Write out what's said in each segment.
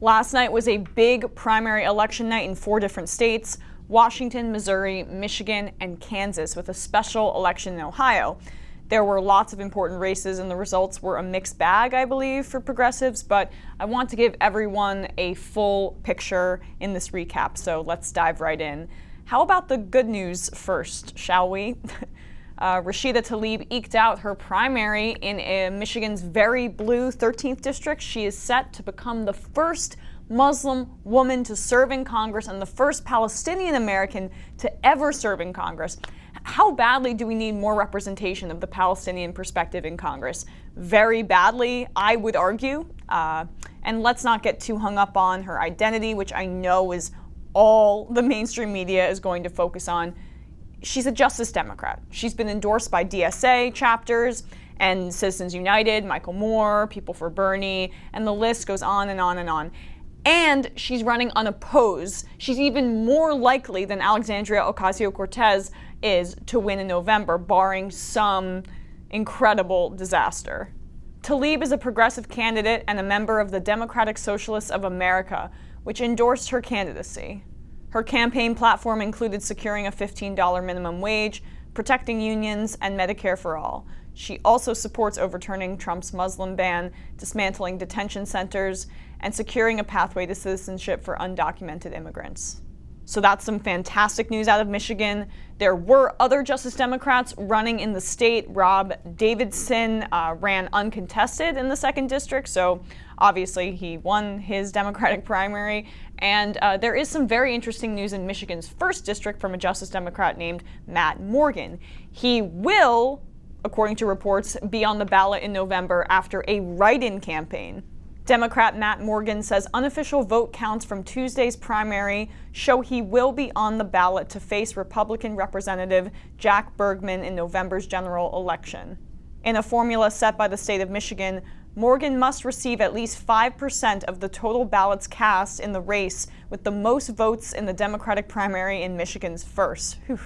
Last night was a big primary election night in 4 different states: Washington, Missouri, Michigan, and Kansas, with a special election in Ohio. There were lots of important races, and the results were a mixed bag, I believe, for progressives, but I want to give everyone a full picture in this recap, so let's dive right in. How about the good news first, shall we? Rashida Tlaib eked out her primary in Michigan's very blue 13th district. She is set to become the first Muslim woman to serve in Congress and the first Palestinian American to ever serve in Congress. How badly do we need more representation of the Palestinian perspective in Congress? Very badly, I would argue. And let's not get too hung up on her identity, which I know is all the mainstream media is going to focus on. She's a Justice Democrat. She's been endorsed by DSA chapters and Citizens United, Michael Moore, People for Bernie, and the list goes on and on and on. And she's running unopposed. She's even more likely than Alexandria Ocasio-Cortez is to win in November, barring some incredible disaster. Tlaib is a progressive candidate and a member of the Democratic Socialists of America, which endorsed her candidacy. Her campaign platform included securing a $15 minimum wage, protecting unions, and Medicare for all. She also supports overturning Trump's Muslim ban, dismantling detention centers, and securing a pathway to citizenship for undocumented immigrants. So that's some fantastic news out of Michigan. There were other Justice Democrats running in the state. Rob Davidson ran uncontested in the 2nd district, so obviously he won his Democratic primary. And there is some very interesting news in Michigan's 1st district from a Justice Democrat named Matt Morgan. He will, according to reports, be on the ballot in November after a write-in campaign. Democrat Matt Morgan says unofficial vote counts from Tuesday's primary show he will be on the ballot to face Republican Representative Jack Bergman in November's general election. In a formula set by the state of Michigan, Morgan must receive at least 5% of the total ballots cast in the race with the most votes in the Democratic primary in Michigan's 1st. Whew.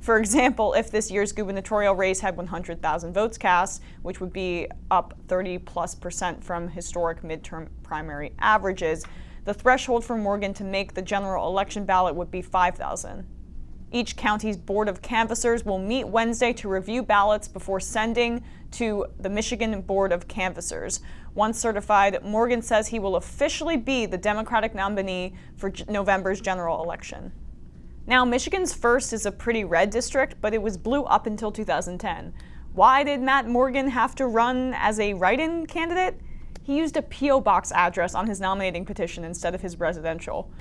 For example, if this year's gubernatorial race had 100,000 votes cast, which would be up 30+% from historic midterm primary averages, the threshold for Morgan to make the general election ballot would be 5,000. Each county's board of canvassers will meet Wednesday to review ballots before sending to the Michigan Board of Canvassers. Once certified, Morgan says he will officially be the Democratic nominee for November's general election. Now, Michigan's 1st is a pretty red district, but it was blue up until 2010. Why did Matt Morgan have to run as a write-in candidate? He used a P.O. box address on his nominating petition instead of his residential.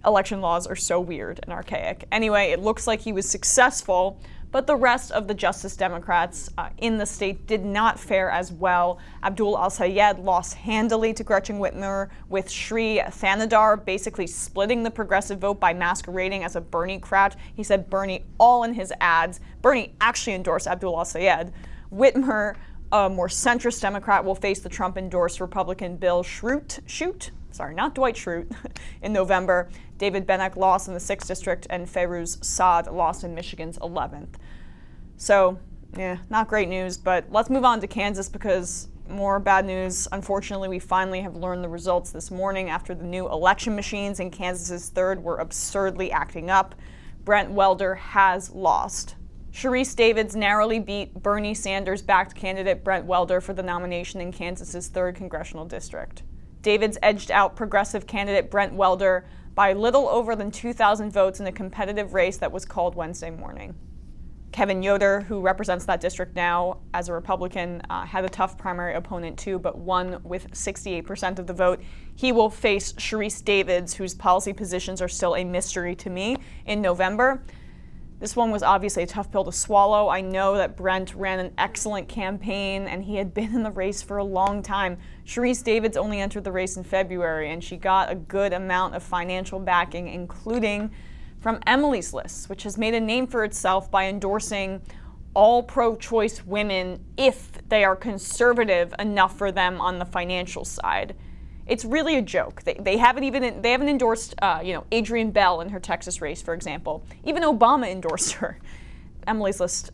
Election laws are so weird and archaic. Anyway, it looks like he was successful, but the rest of the Justice Democrats in the state did not fare as well. Abdul Al-Sayed lost handily to Gretchen Whitmer, with Sri Thanadar basically splitting the progressive vote by masquerading as a Bernie-crat. He said Bernie all in his ads. Bernie actually endorsed Abdul Al-Sayed. Whitmer, a more centrist Democrat, will face the Trump-endorsed Republican Bill Schrute, not Dwight Schrute, in November. David Benek lost in the 6th district, and Feiruz Saad lost in Michigan's 11th. So, not great news, but let's move on to Kansas because more bad news. Unfortunately, we finally have learned the results this morning after the new election machines in Kansas's 3rd were absurdly acting up. Brent Welder has lost. Sharice Davids narrowly beat Bernie Sanders-backed candidate Brent Welder for the nomination in Kansas's 3rd congressional district. Davids edged out progressive candidate Brent Welder by little over than 2,000 votes in a competitive race that was called Wednesday morning. Kevin Yoder, who represents that district now as a Republican, had a tough primary opponent too, but won with 68% of the vote. He will face Sharice Davids, whose policy positions are still a mystery to me, in November. This one was obviously a tough pill to swallow. I know that Brent ran an excellent campaign and he had been in the race for a long time. Sharice Davids only entered the race in February and she got a good amount of financial backing, including from Emily's List, which has made a name for itself by endorsing all pro-choice women if they are conservative enough for them on the financial side. It's really a joke. They haven't endorsed Adrienne Bell in her Texas race, for example. Even Obama endorsed her. Emily's List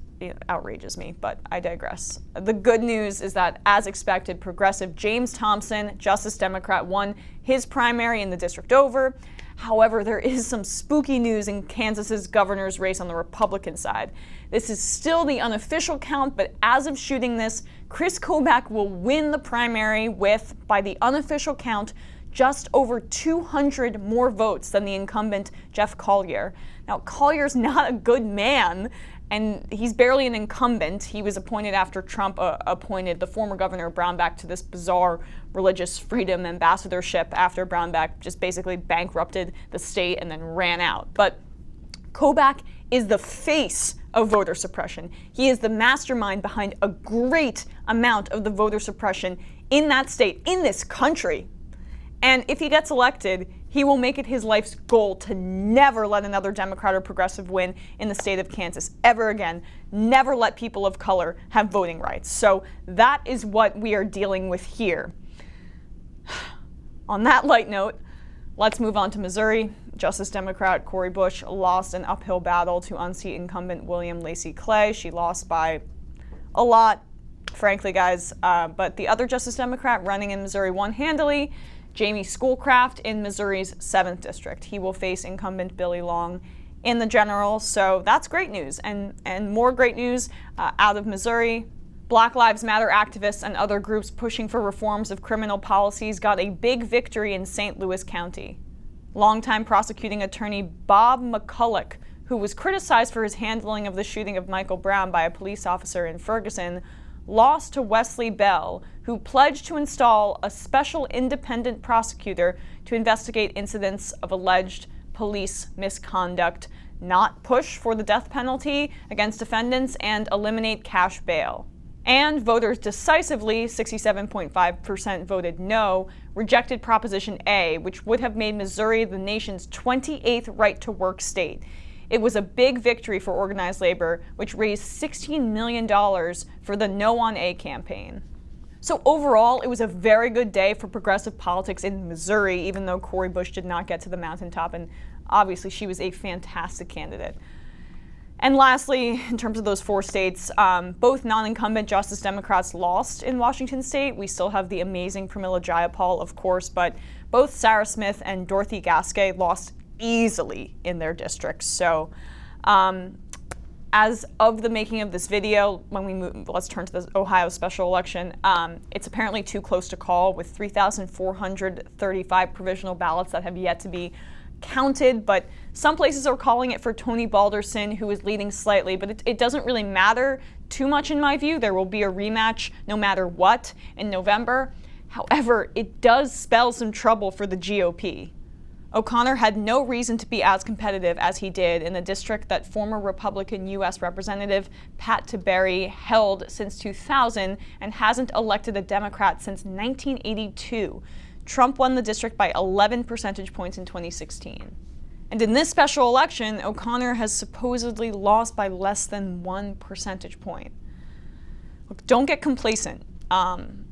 outrages me, but I digress. The good news is that, as expected, progressive James Thompson, Justice Democrat, won his primary in the district over. However, there is some spooky news in Kansas's governor's race on the Republican side. This is still the unofficial count, but as of shooting this, Chris Kobach will win the primary with, by the unofficial count, just over 200 more votes than the incumbent Jeff Collier. Now, Collier's not a good man, and he's barely an incumbent. He was appointed after Trump appointed the former governor Brownback to this bizarre religious freedom ambassadorship after Brownback just basically bankrupted the state and then ran out. But Kobach is the face of voter suppression. He is the mastermind behind a great amount of the voter suppression in that state, in this country. And if he gets elected, he will make it his life's goal to never let another Democrat or progressive win in the state of Kansas ever again. Never let people of color have voting rights. So that is what we are dealing with here. On that light note, let's move on to Missouri. Justice Democrat Cori Bush lost an uphill battle to unseat incumbent William Lacey Clay. She lost by a lot, frankly, guys. But the other Justice Democrat running in Missouri won handily. Jamie Schoolcraft in Missouri's 7th district. He will face incumbent Billy Long in the general, so that's great news. And more great news out of Missouri. Black Lives Matter activists and other groups pushing for reforms of criminal policies got a big victory in St. Louis County. Longtime prosecuting attorney Bob McCulloch, who was criticized for his handling of the shooting of Michael Brown by a police officer in Ferguson, lost to Wesley Bell, who pledged to install a special independent prosecutor to investigate incidents of alleged police misconduct, not push for the death penalty against defendants, and eliminate cash bail. And voters decisively, 67.5% voted no, rejected Proposition A, which would have made Missouri the nation's 28th right-to-work state. It was a big victory for organized labor, which raised $16 million for the No on A campaign. So overall, it was a very good day for progressive politics in Missouri, even though Cori Bush did not get to the mountaintop, and obviously she was a fantastic candidate. And lastly, in terms of those 4 states, both non-incumbent Justice Democrats lost in Washington state. We still have the amazing Pramila Jayapal, of course, but both Sarah Smith and Dorothy Gasquet lost easily in their districts. So as of the making of this video, when we move, let's turn to the Ohio special election. It's apparently too close to call, with 3,435 provisional ballots that have yet to be counted, but some places are calling it for Tony Balderson, who is leading slightly, but it doesn't really matter too much in my view. There will be a rematch no matter what in November. However, it does spell some trouble for the GOP. O'Connor had no reason to be as competitive as he did in the district that former Republican U.S. Representative Pat Tiberi held since 2000 and hasn't elected a Democrat since 1982. Trump won the district by 11 percentage points in 2016. And in this special election, O'Connor has supposedly lost by less than 1 percentage point. Look, don't get complacent.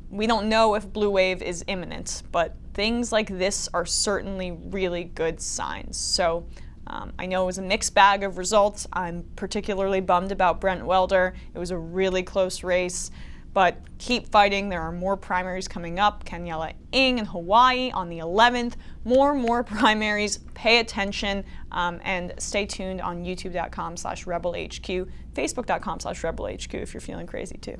We don't know if blue wave is imminent, but things like this are certainly really good signs. So I know it was a mixed bag of results. I'm particularly bummed about Brent Welder. It was a really close race, but keep fighting. There are more primaries coming up. Kenyella Ng in Hawaii on the 11th. More primaries. Pay attention and stay tuned on youtube.com/rebelhq, facebook.com/rebelhq if you're feeling crazy too.